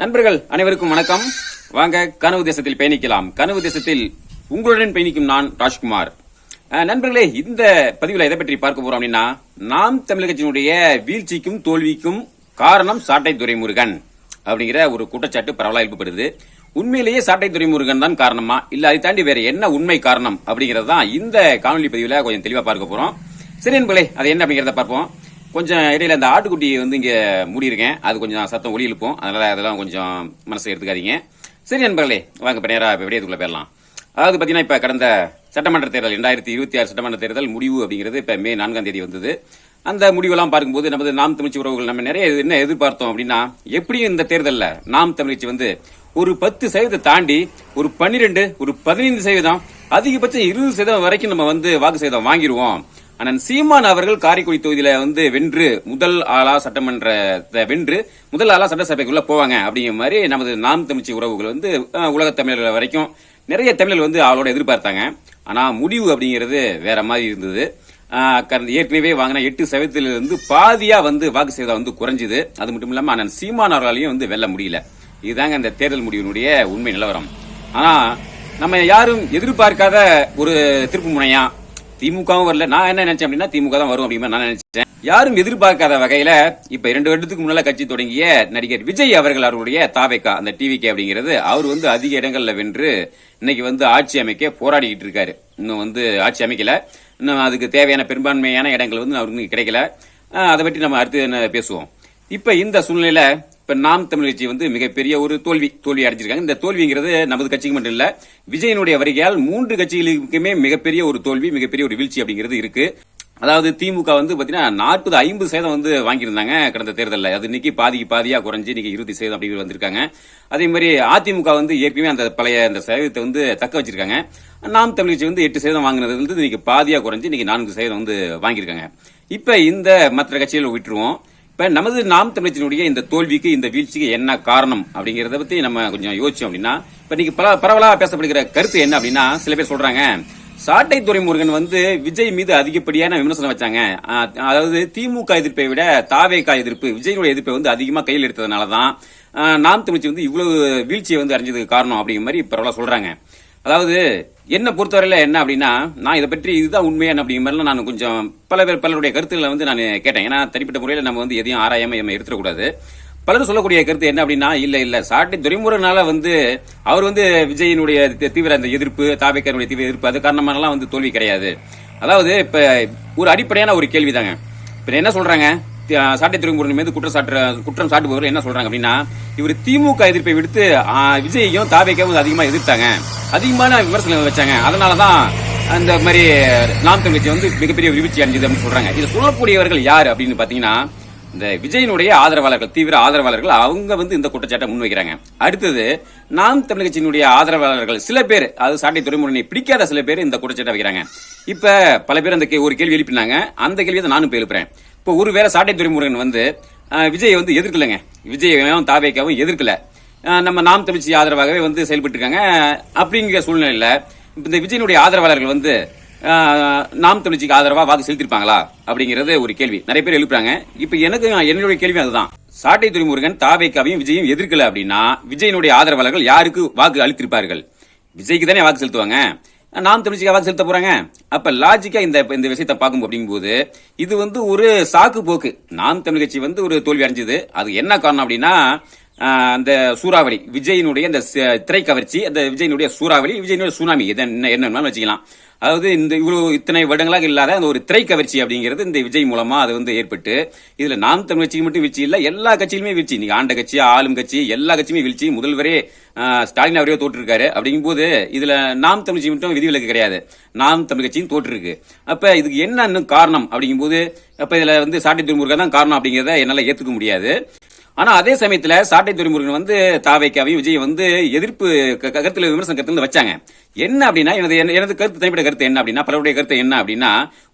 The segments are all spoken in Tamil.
நண்பர்கள் அனைவருக்கும் வணக்கம். வாங்க கனவு தேசத்தில் பயணிக்கலாம். கனவு தேசத்தில் உங்களுடன் பயணிக்கும் நான் ராஜ்குமார். நண்பர்களே, இந்த பதிவில் எதை பற்றி பார்க்க போறோம் அப்படின்னா, நாம் தமிழர் கட்சியினுடைய வீழ்ச்சிக்கும் தோல்விக்கும் காரணம் சாட்டை துரைமுருகன் அப்படிங்கிற ஒரு குற்றச்சாட்டு பரவலாக எழுப்பப்படுது. உண்மையிலேயே சாட்டை துரைமுருகன் தான் காரணமா, இல்ல அதை தாண்டி வேற என்ன உண்மை காரணம் அப்படிங்கறது தான் இந்த காணொலி பதிவில் கொஞ்சம் தெளிவா பார்க்க போறோம். சரி நண்பர்களே, அது என்ன அப்படிங்கறத பார்ப்போம். கொஞ்சம் இடையில அந்த ஆட்டுக்குட்டி இங்க மூடி இருக்கேன், அது கொஞ்சம் சத்தம் ஒளி எழுப்போம், அதனால அதெல்லாம் கொஞ்சம் மனசை எடுத்துக்காதீங்க. சரி நண்பர்களே, வாங்க இப்ப நேரா விடயத்துக்குள்ள போயிடலாம். அதாவது பாத்தீங்கன்னா, இப்ப கடந்த சட்டமன்ற தேர்தல் 2026 சட்டமன்ற தேர்தல் முடிவு அப்படிங்கிறது இப்ப மே 4 வந்தது. அந்த முடிவெல்லாம் பார்க்கும்போது நமது நாம் தமிழ்ச்சி உறவுகள் நம்ம நிறைய என்ன எதிர்பார்த்தோம் அப்படின்னா, எப்படியும் இந்த தேர்தலில் நாம் தமிழ்ச்சி ஒரு 10% தாண்டி ஒரு 12 ஒரு 15%, அதிகபட்சம் 20% வரைக்கும் நம்ம வாக்கு சதவீதம் வாங்கிடுவோம். அண்ணன் சீமான் அவர்கள் காரைக்குடி தொகுதியில வென்று முதல் ஆளா சட்டமன்றத்தை வென்று முதல் ஆளா சட்டசபைக்குள்ள போவாங்க அப்படிங்கிற மாதிரி நமது நாம் தமிழ்ச்சி உறவுகள் உலக தமிழர்கள் வரைக்கும் நிறைய தமிழர்கள் அவளோட எதிர்பார்த்தாங்க. ஆனா முடிவு அப்படிங்கிறது வேற மாதிரி இருந்தது. ஏற்கனவே வாங்கின 8% பாதியா வாக்கு சதவீதம் குறைஞ்சது. அது மட்டும் இல்லாம அண்ணன் சீமான் அவர்களையும் வெல்ல முடியல. இதுதாங்க இந்த தேர்தல் முடிவினுடைய உண்மை நிலவரம். ஆனா நம்ம யாரும் எதிர்பார்க்காத ஒரு திருப்பு முனையா திமுகவும் வரல. நான் என்ன நினைச்சேன் அப்படின்னா, திமுக தான் வரும் அப்படிங்கிற நான் நினைச்சேன். யாரும் எதிர்பார்க்காத வகையில இப்ப 2 வருடத்துக்கு முன்னால கட்சி தொடங்கிய நடிகர் விஜய் அவர்களுடைய தாவேகா அந்த டிவிகே அப்படிங்கிறது அவர் அதிக இடங்கள்ல வென்று இன்னைக்கு ஆட்சி அமைக்க போராடிக்கிட்டு இருக்காரு. இன்னும் ஆட்சி அமைக்கல. இன்னும் அதுக்கு தேவையான பெரும்பான்மையான இடங்கள் அவருக்கு கிடைக்கல. அதை பற்றி நம்ம அடுத்து பேசுவோம். இப்ப இந்த சூழ்நிலையில இப்ப நாம் தமிழ் கட்சி மிகப்பெரிய ஒரு தோல்வி அடைஞ்சிருக்காங்க. இந்த தோல்விங்கிறது நமது கட்சிக்கு மட்டும் இல்ல, விஜயனுடைய வருகையால் 3 கட்சிகளுக்குமே மிகப்பெரிய ஒரு தோல்வி, மிகப்பெரிய ஒரு வீழ்ச்சி அப்படிங்கிறது இருக்கு. அதாவது திமுக பாத்தீங்கன்னா 40-50% வாங்கியிருந்தாங்க கடந்த தேர்தலில். அது இன்னைக்கு பாதியா குறைஞ்சு இன்னைக்கு 20% அப்படி வந்திருக்காங்க. அதே மாதிரி அதிமுக ஏற்கனவே அந்த பழைய அந்த சதவீதத்தை தக்க வச்சிருக்காங்க. நாம் தமிழ் கட்சி 8% வாங்கினது இன்னைக்கு பாதியா குறைஞ்சு இன்னைக்கு 4% வாங்கியிருக்காங்க. இப்ப இந்த மற்ற கட்சிகளை விட்டுருவோம். இப்ப நமது நாம் தமிழச்சினுடைய இந்த தோல்விக்கு இந்த வீழ்ச்சிக்கு என்ன காரணம் அப்படிங்கறத பத்தி நம்ம கொஞ்சம் யோசிச்சோம் அப்படின்னா, இப்ப இன்னைக்கு பரவலா பேசப்படுகிற கருத்து என்ன அப்படின்னா, சில பேர் சொல்றாங்க சாட்டை துரைமுருகன் விஜய் மீது அதிகப்படியான விமர்சனம் வச்சாங்க. அதாவது திமுக எதிர்ப்பை விட தாவேகா எதிர்ப்பு, விஜயனுடைய எதிர்ப்பை அதிகமா கையில் எடுத்ததுனாலதான் நாம் தமிழ்ச்சி இவ்வளவு வீழ்ச்சியை அடைஞ்சதுக்கு காரணம் அப்படிங்கிற மாதிரி பரவலா சொல்றாங்க. அதாவது என்ன பொறுத்தவரையில என்ன அப்படின்னா, நான் இதை பற்றி இதுதான் உண்மையான அப்படிங்கிற மாதிரிலாம் நான் கொஞ்சம் பலருடைய கருத்துக்களை நான் கேட்டேன். ஏன்னா தனிப்பட்ட முறையில் நம்ம எதையும் ஆராயாம எடுத்துடக்கூடாது. பலரும் சொல்லக்கூடிய கருத்து என்ன அப்படின்னா, இல்ல சாட்டை துரைமுருகனால அவர் விஜயனுடைய தீவிர அந்த எதிர்ப்பு, தாவேக்காருடைய தீவிர எதிர்ப்பு அது காரணமானலாம் தோல்வி கிடையாது. அதாவது இப்ப ஒரு அடிப்படையான ஒரு கேள்விதாங்க. இப்ப என்ன சொல்றாங்க, சாட்டை துரைமுருகன் மீது குற்றம் சாட்டுபவர்கள் என்ன சொல்றாங்க அப்படின்னா, இவர் திமுக எதிர்ப்பை விடுத்து விஜயையும் தாவேக்காவும் அதிகமா எதிர்த்தாங்க, அதிகமான விமர்சனம் வச்சாங்க, அதனாலதான் அந்த மாதிரி நாம் தமிழ் கட்சி மிகப்பெரிய வீழ்ச்சி அடைஞ்சது அப்படின்னு சொல்றாங்க. இதை சொல்லக்கூடியவர்கள் யார் அப்படின்னு பாத்தீங்கன்னா, இந்த விஜயனுடைய ஆதரவாளர்கள், தீவிர ஆதரவாளர்கள், அவங்க இந்த குற்றச்சாட்டை முன்வைக்கிறாங்க. அடுத்தது நாம் தமிழ் கட்சியினுடைய ஆதரவாளர்கள் சில பேர், அது சாட்டை துரைமுருகனை பிடிக்காத சில பேர் இந்த குற்றச்சாட்டை வைக்கிறாங்க. இப்ப பல பேர் அந்த ஒரு கேள்வி எழுப்பினாங்க. அந்த கேள்வியை தான் நானும் எழுப்புறேன். இப்போ ஒருவேளை சாட்டை துரைமுருகன் விஜய் எதிர்க்கலங்க, விஜயும் தாவேக்காவும் எதிர்க்கல, நம்ம நாம் தமிழ்ச்சி ஆதரவாகவே செயல்பட்டு இருக்காங்க. அப்படிங்கிற சூழ்நிலையில இந்த விஜயனுடைய ஆதரவாளர்கள் நாம் தமிழ்ச்சிக்கு ஆதரவா வாக்கு செலுத்திருப்பாங்களா அப்படிங்கறது ஒரு கேள்வி நிறைய பேர் எழுப்புறாங்க. இப்ப என்னுடைய கேள்வி அதுதான். சாட்டை துரைமுருகன் தாவேக்காவையும் விஜயும் எதிர்க்கல அப்படின்னா விஜயனுடைய ஆதரவாளர்கள் யாருக்கு வாக்கு அளித்திருப்பார்கள்? விஜய்க்கு தானே வாக்கு செலுத்துவாங்க, நாம் தமிழ்ச்சிக்கு வாக்கு செலுத்த போறாங்க. அப்ப லாஜிக்கா இந்த விஷயத்தை பார்க்கும் அப்படிங்கும்போது இது ஒரு சாக்கு போக்கு. நாம் தமிழ் கட்சி ஒரு தோல்வி அடைஞ்சது, அது என்ன காரணம் அப்படின்னா, அந்த சூறாவளி, விஜயனுடைய அந்த திரை கவர்ச்சி, அந்த விஜயனுடைய சூறாவளி, விஜயனுடைய சுனாமி, என்ன வச்சுக்கலாம். அதாவது இத்தனை வருடங்களாக இல்லாத அந்த ஒரு திரை கவர்ச்சி அப்படிங்கிறது இந்த விஜய் மூலமா அது ஏற்பட்டு, இதுல நாம் தமிழ் கட்சிக்கு மட்டும் வீழ்ச்சி இல்ல, எல்லா கட்சியிலுமே வீழ்ச்சி. நீங்க ஆண்ட கட்சி, ஆளும் கட்சி, எல்லா கட்சியுமே வீழ்ச்சி. முதல்வரே ஸ்டாலின் அவரே தோற்று இருக்காரு. அப்படிங்கும் போது இதுல நாம் தமிழ் கட்சி மட்டும் விதிவிலக்கு கிடையாது, நாம் தமிழ் கட்சியும் தோற்று இருக்கு. அப்ப இதுக்கு என்ன காரணம் அப்படிங்கும் போது, அப்ப இதுல சாட்டை துரைமுருகன் தான் காரணம் அப்படிங்கறத என்னால ஏத்துக்க முடியாது. ஆனா அதே சமயத்துல சாட்டை துரைமுருகன் தாவேக்காவையும் விஜய் எதிர்ப்பு கருத்துல விமர்சன கருத்துல வச்சாங்க. என்ன அப்படின்னா, எனது கருத்து, தனிப்பட்ட கருத்து என்ன அப்படின்னா, பலருடைய கருத்து என்ன அப்படின்னா,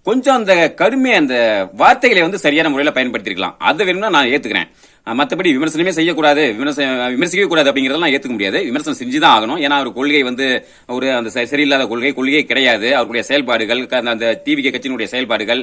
கொஞ்சம் அந்த கடுமை அந்த வார்த்தைகளை சரியான முறையில பயன்படுத்திருக்கலாம். அதை வேணும்னா நான் ஏத்துக்கிறேன். மற்றபடி விமர்சனமே செய்யக்கூடாது, விமர்சிக்கவே கூடாது அப்படிங்கறதெல்லாம் ஏத்துக்க முடியாது. விமர்சனம் செஞ்சுதான் ஆகணும். ஏன்னா அவர் கொள்கை வந்து ஒரு அந்த சரியில்லாத கொள்கை கிடையாது. அவருடைய செயல்பாடுகள், அந்த டிவிகே கட்சியினுடைய செயல்பாடுகள்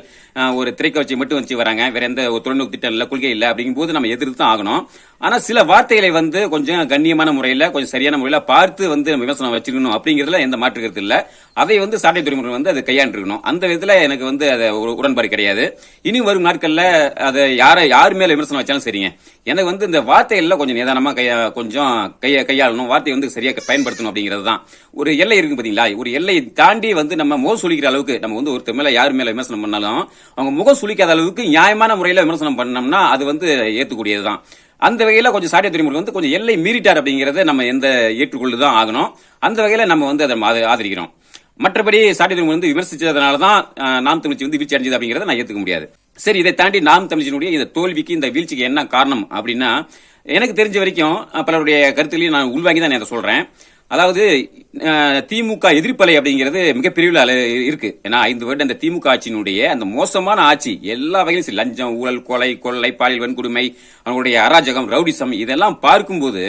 ஒரு திரைக்கட்சி மட்டும் வச்சு வராங்க, வேற எந்த ஒரு தொலைநோக்கு திட்டம் இல்ல, கொள்கை இல்ல அப்படிங்கும் போது நம்ம எதிர்த்து தான் ஆகணும். ஆனா சில வார்த்தைகளை வந்து கொஞ்சம் கண்ணியமான முறையில, கொஞ்சம் சரியான முறையில பார்த்து வந்து விமர்சனம் வச்சுக்கணும் அப்படிங்கறதுல எந்த மாற்று கருத்து இல்ல. அதை வந்து சாட்டை துறைமுறை வந்து அதை கையாண்டிருக்கணும். அந்த விதத்துல எனக்கு வந்து அது உடன்பாடு கிடையாது. இனி வரும் நாட்கள்ல அதை யார் மேல விமர்சனம் வச்சாலும் சரிங்க, எனக்கு வந்து இந்த வார்த்தைகள்ல கொஞ்சம் நிதானமா கொஞ்சம் கையாளணும், வார்த்தையை வந்து சரியா பயன்படுத்தணும் அப்படிங்கிறது தான். ஒரு எல்லை இருக்கு பாத்தீங்களா, ஒரு எல்லை தாண்டி வந்து நம்ம முகம் சுளிக்கிற அளவுக்கு நம்ம வந்து ஒருத்தர் மேல யார் மேல விமர்சனம் பண்ணாலும் அவங்க முகம் சுளிக்காத அளவுக்கு நியாயமான முறையில விமர்சனம் பண்ணோம்னா அது வந்து ஏத்துக்கூடியதுதான். அந்த வகையில கொஞ்சம் சாட்டை துறைமுறை வந்து கொஞ்சம் எல்லை மீறிட்டார் அப்படிங்கறத நம்ம எந்த ஏற்றுக்கொள்ளுதான் ஆகணும். அந்த வகையில நம்ம வந்து அதை ஆதரிக்கிறோம். மற்றபடி சாட்டை துறைமுறை வந்து விமர்சிச்சதுனாலதான் நாம் தமிழ்ச்சி வந்து வீழ்ச்சி அடைஞ்சது அப்படிங்கறத நான் ஏத்துக்க முடியாது. சரி, இதை தாண்டி நாம் தமிழ்ச்சியினுடைய இந்த தோல்விக்கு, இந்த வீழ்ச்சிக்கு என்ன காரணம் அப்படின்னா, எனக்கு தெரிஞ்ச வரைக்கும் பலருடைய கருத்துக்களையும் நான் உள்வாங்கி தான் நான் சொல்றேன். அதாவது திமுக எதிர்ப்பலை அப்படிங்கிறது மிகப்பெரிய இருக்கு. ஏன்னா 5 வருடம் இந்த திமுக ஆட்சியினுடைய அந்த மோசமான ஆட்சி எல்லா வகையிலும் லஞ்சம், ஊழல், கொலை, பாலியல் வன்கொடுமை, அவங்களுடைய அராஜகம், ரவுடிசம் இதெல்லாம் பார்க்கும்போது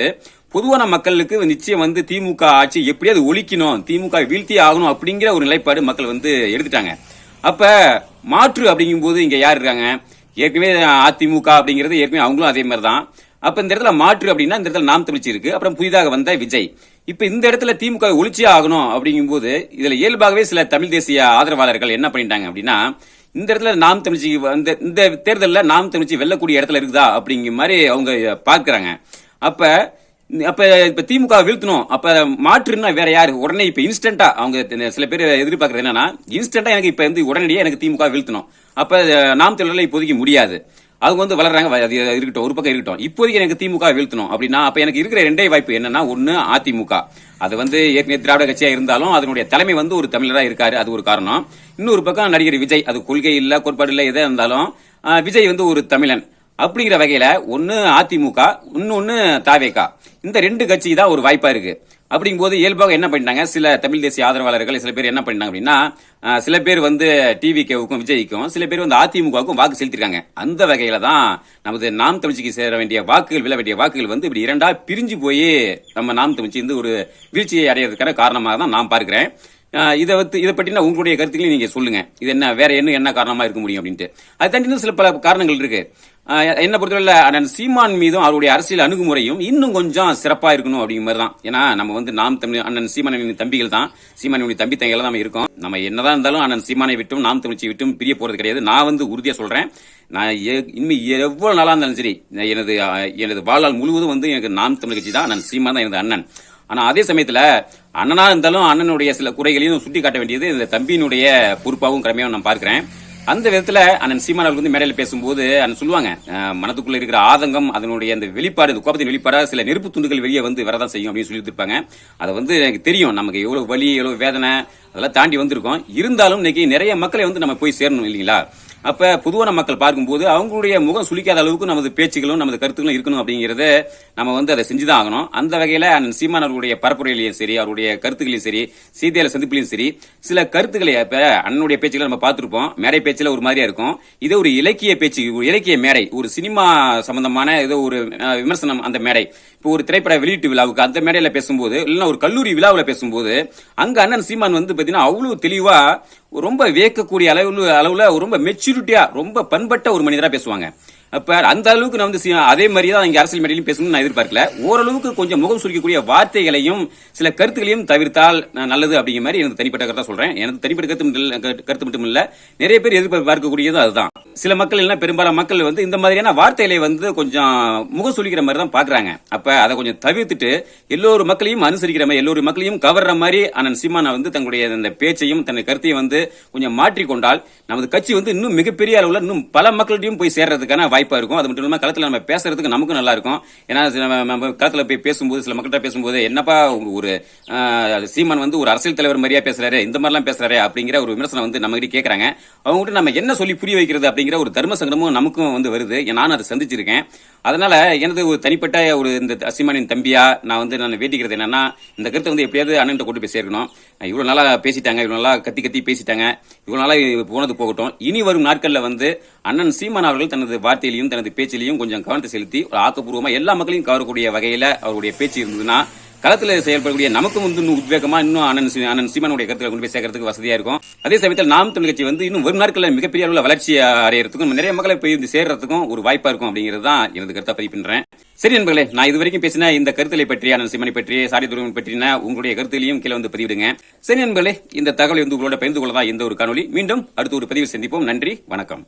பொதுவான மக்களுக்கு நிச்சயம் வந்து திமுக ஆட்சி எப்படியாவது ஒழிக்கணும், திமுக வீழ்த்தி ஆகணும் அப்படிங்கிற ஒரு நிலைப்பாடு மக்கள் வந்து எடுத்துட்டாங்க. அப்ப மாற்று அப்படிங்கும் போது இங்க யார் இருக்காங்க? ஏற்கனவே அதிமுக அப்படிங்கிறது ஏற்கனவே அவங்களும் அதே மாதிரி தான். அப்ப இந்த இடத்துல மாற்று அப்படின்னா இந்த இடத்துல நாம் தமிழ்ச்சி இருக்கு, அப்புறம் புதிதாக வந்த விஜய். இப்ப இந்த இடத்துல திமுக ஒழிச்சே ஆகணும் அப்படிங்கும் போது இதுல இயல்பாகவே சில தமிழ் தேசிய ஆதரவாளர்கள் என்ன பண்ணிட்டாங்க அப்படின்னா, இந்த இடத்துல நாம் தமிழ்ச்சி இந்த தேர்தலில் நாம் தமிழ்ச்சி வெல்லக்கூடிய இடத்துல இருக்குதா அப்படிங்கிற மாதிரி அவங்க பார்க்கிறாங்க. இப்ப திமுக வீழ்த்தணும், அப்ப மாற்றுன்னா வேற யாரு? உடனே இப்ப இன்ஸ்டன்டா அவங்க சில பேர் எதிர்பார்க்கறது என்னன்னா, இன்ஸ்டன்டா எனக்கு இப்ப வந்து உடனடியே எனக்கு திமுக வீழ்த்தணும், அப்ப நாம் தமிழர்ல இப்போதைக்கு முடியாது, அவங்க வந்து வளர்றாங்க, இருக்கட்டும், ஒரு பக்கம் இருக்கட்டும், இப்போதைக்கு எனக்கு திமுக வீழ்த்தணும் அப்படின்னா அப்ப எனக்கு இருக்கிற ரெண்டே வாய்ப்பு என்னன்னா, ஒன்னு அதிமுக, அது வந்து ஏற்கனவே திராவிட கட்சியா இருந்தாலும் அதனுடைய தலைமை வந்து ஒரு தமிழரா இருக்காரு, அது ஒரு காரணம். இன்னொரு பக்கம் நடிகர் விஜய், அது கொள்கை இல்ல, கோட்பாடு இல்ல, எதா இருந்தாலும் விஜய் வந்து ஒரு தமிழன் அப்படிங்கிற வகையில ஒன்னு அதிமுக, இன்னொன்னு தாவேகா, இந்த 2 கட்சி தான் ஒரு வாய்ப்பா இருக்கு. அப்படிங்கும் போது இயல்பாக என்ன பண்ணிட்டாங்க, சில தமிழ் தேசிய ஆதரவாளர்கள் சில பேர் என்ன பண்ணாங்க அப்படின்னா, சில பேர் வந்து டிவிகேவுக்கும் விஜய்க்கும், சில பேர் வந்து அதிமுகவுக்கும் வாக்கு செலுத்திருக்காங்க. அந்த வகையில தான் நமது நாம் தமிழ்ச்சிக்கு சேர வேண்டிய வாக்குகள், விழ வேண்டிய வாக்குகள் வந்து இப்படி 2ஆ பிரிஞ்சு போய் நம்ம நாம் தமிழ்ச்சி வந்து ஒரு வீழ்ச்சியை அடையிறதுக்கான காரணமாக தான் நான் பார்க்கிறேன். இதை பற்றினா உங்களுடைய கருத்துக்களையும் நீங்க சொல்லுங்க. இது என்ன வேற என்ன காரணமா இருக்க முடியும் அப்படின்ட்டு. அது தாண்டி சில பல காரணங்கள் இருக்கு. என்ன பொறுத்தவரை அண்ணன் சீமான் மீதும் அவருடைய அரசியல் அணுகுமுறையும் இன்னும் கொஞ்சம் சிறப்பா இருக்கணும் அப்படிங்கிற மாதிரி தான். ஏன்னா நம்ம வந்து நாம் தமிழ் அண்ணன் சீமானின் தம்பிகள் தான், சீமானின் தம்பி தங்கைகள் தான் இருக்கோம். நம்ம என்னதான் இருந்தாலும் அண்ணன் சீமானை விட்டும் நாம் தமிழ்ச்சி விட்டும் பிரிய போறது கிடையாது. நான் வந்து உறுதியா சொல்றேன், நான் இனிமே எவ்வளவு நாளா இருந்தாலும் சரி, எனது வாழ்நாள் முழுவதும் வந்து எனக்கு நாம் தமிழ் கட்சி தான், அண்ணன் சீமான் தான் எனது அண்ணன். ஆனா அதே சமயத்துல அண்ணனா இருந்தாலும் அண்ணனுடைய சில குறைகளையும் சுட்டி காட்ட வேண்டியது இந்த தம்பியினுடைய பொறுப்பாகவும் கடமையாகவும் நான் பார்க்கிறேன். அந்த விதத்துல அண்ணன் சீமான் அவர்கள் வந்து மேடையில் பேசும்போது அண்ணன் சொல்லுவாங்க, மனதுக்குள்ள இருக்கிற ஆதங்கம், அதனுடைய அந்த வெளிப்பாடு, இந்த கோபத்தின் வெளிப்பாடா சில நெருப்பு துண்டுகள் வெளியே வந்து வரதான் செய்யும் அப்படின்னு சொல்லி இருப்பாங்க. அதை வந்து எனக்கு தெரியும், நமக்கு எவ்வளவு வலி, எவ்வளவு வேதனை அதெல்லாம் தாண்டி வந்திருக்கோம். இருந்தாலும் இன்னைக்கு நிறைய மக்களை வந்து நம்ம போய் சேரணும் இல்லைங்களா? அப்ப பொதுவான மக்கள் பார்க்கும்போது அவங்களுடைய முகம் சுளிக்காத அளவுக்கு நமது பேச்சுகளும் நமது கருத்துக்களும் இருக்கணும் அப்படிங்கறத நம்ம வந்து அதை செஞ்சுதான் ஆகணும். அந்த வகையில அண்ணன் சீமான் அவருடைய பரப்புரையிலையும் சரி, அவருடைய கருத்துக்களையும் சரி, செய்தியாளர் சந்திப்பிலையும் சரி, சில கருத்துக்களை இப்ப அண்ணனுடைய பேச்சுகளை நம்ம பார்த்திருப்போம். மேடை பேச்சுல ஒரு மாதிரியா இருக்கும், இதே ஒரு இலக்கிய பேச்சு, ஒரு இலக்கிய மேடை, ஒரு சினிமா சம்பந்தமான ஏதோ ஒரு விமர்சனம், அந்த மேடை, இப்போ ஒரு திரைப்பட வெளியீட்டு விழாவுக்கு அந்த மேடையில பேசும்போது, இல்லைன்னா ஒரு கல்லூரி விழாவில் பேசும்போது அங்க அண்ணன் சீமான் வந்து பாத்தீங்கன்னா அவ்வளவு தெளிவா, ரொம்ப வியக்கக்கூடிய அளவுல ரொம்ப மெச்சூரிட்டியா, ரொம்ப பண்பட்ட ஒரு மனிதரா பேசுவாங்க. அப்ப அந்த அளவுக்கு நான் வந்து அதே மாதிரிதான் இங்க அரசியல் மேடையிலும் பேசணும்னு நான் எதிர்பார்க்கல. ஓரளவுக்கு கொஞ்சம் முகம் சுருக்கக்கூடிய வார்த்தைகளையும் சில கருத்துக்களையும் தவிர்த்தால் நல்லது அப்படிங்கிற மாதிரி எனக்கு தனிப்பட்ட கருத்தா சொல்றேன். எனக்கு தனிப்பட்ட கருத்து மட்டும் இல்ல, நிறைய பேர் எதிர்பார்க்கக்கூடியது அதுதான். சில மக்கள் இல்லைன்னா பெரும்பாலான மக்கள் வந்து இந்த மாதிரியான வார்த்தைகளை வந்து கொஞ்சம் முகம் சுளிக்கிற மாதிரி தான் பாக்குறாங்க. அப்ப அதை கொஞ்சம் தவிர்த்துட்டு எல்லோரு மக்களையும் அனுசரிக்கிற மாதிரி, எல்லோரு மக்களையும் கவர்ற மாதிரி அண்ணன் சீமான் வந்து தங்களுடைய அந்த பேச்சையும் தன்னுடைய கருத்தையும் வந்து கொஞ்சம் மாற்றிக்கொண்டால் நமது கட்சி வந்து இன்னும் மிகப்பெரிய அளவுல இன்னும் பல மக்களிடையும் போய் சேர்றதுக்கான வாய்ப்பா இருக்கும். அது மட்டும் இல்லாம களத்துல நம்ம பேசுறதுக்கு நமக்கு நல்லா இருக்கும். ஏன்னா நம்ம களத்துல போய் பேசும்போது, சில மக்கள்கிட்ட பேசும்போது, என்னப்பா ஒரு சீமான் வந்து ஒரு அரசியல் தலைவர் மாதிரியா பேசுறாரு, இந்த மாதிரிலாம் பேசுறாரு அப்படிங்கிற ஒரு விமர்சனம் வந்து நம்ம கிட்ட கேட்கறாங்க. அவங்க கிட்ட நம்ம என்ன சொல்லி புரிய வைக்கிறது அப்படிங்கிற ஒரு தர்ம சங்கடமும் நமக்கும் வந்து வருது. நானும் அதை சந்திச்சிருக்கேன். அதனால எனது ஒரு தனிப்பட்ட ஒரு இந்த சீமானின் தம்பியா நான் வேண்டிக்கிறது என்னன்னா, இந்த கருத்தை வந்து எப்படியாவது அண்ணன் கொண்டு போய் சேர்க்கணும். இவ்வளவு நாளா பேசிட்டாங்க, இவ்வளவு நாளா கத்தி பேசிட்டாங்க, இவ்வளவு நாளா போனது போகட்டும். இனி வரும் நாட்கள்ல வந்து அண்ணன் சீமான் அவர்கள் தனது வார்த்தையிலையும் தனது பேச்சிலையும் கொஞ்சம் கவனத்தை செலுத்தி ஆக்கப்பூர்வமா எல்லா மக்களையும் கவரக்கூடிய வகையில அவருடைய பேச்சு இருந்ததுன்னா களத்துல செயல்படக்கூடிய நமக்கும் வந்து இன்னும் உத்வேகமா இன்னும் அண்ணன் சீமானுடைய கருத்துக்களை கொண்டு போய் சேர்க்கறதுக்கு வசதியா இருக்கும். அதே சமயத்தில் நாம் தமிழ் கட்சி வந்து இன்னும் வரும் நாட்களில் மிகப்பெரிய அளவில் வளர்ச்சி அடையறதுக்கும் நிறைய மக்களை போய் சேர்றதுக்கும் ஒரு வாய்ப்பா இருக்கும் அப்படிங்கிறது தான் எனது கருத்தை பதிவு பண்றேன். சரி நண்பர்களே, நான் இதுவரைக்கும் பேசின இந்த கருத்துக்களை பற்றி அண்ணன் சீமானை பற்றி சாரி துருவன் பற்றின உங்களுடைய கருத்துகளையும் கீழே வந்து பதிவிடுங்க. சரி நண்பர்களே, இந்த தகவலை வந்து உங்களோட பகிர்ந்து கொள்ளதான் இந்த ஒரு காணொலி. மீண்டும் அடுத்த ஒரு பதிவில் சந்திப்போம். நன்றி, வணக்கம்.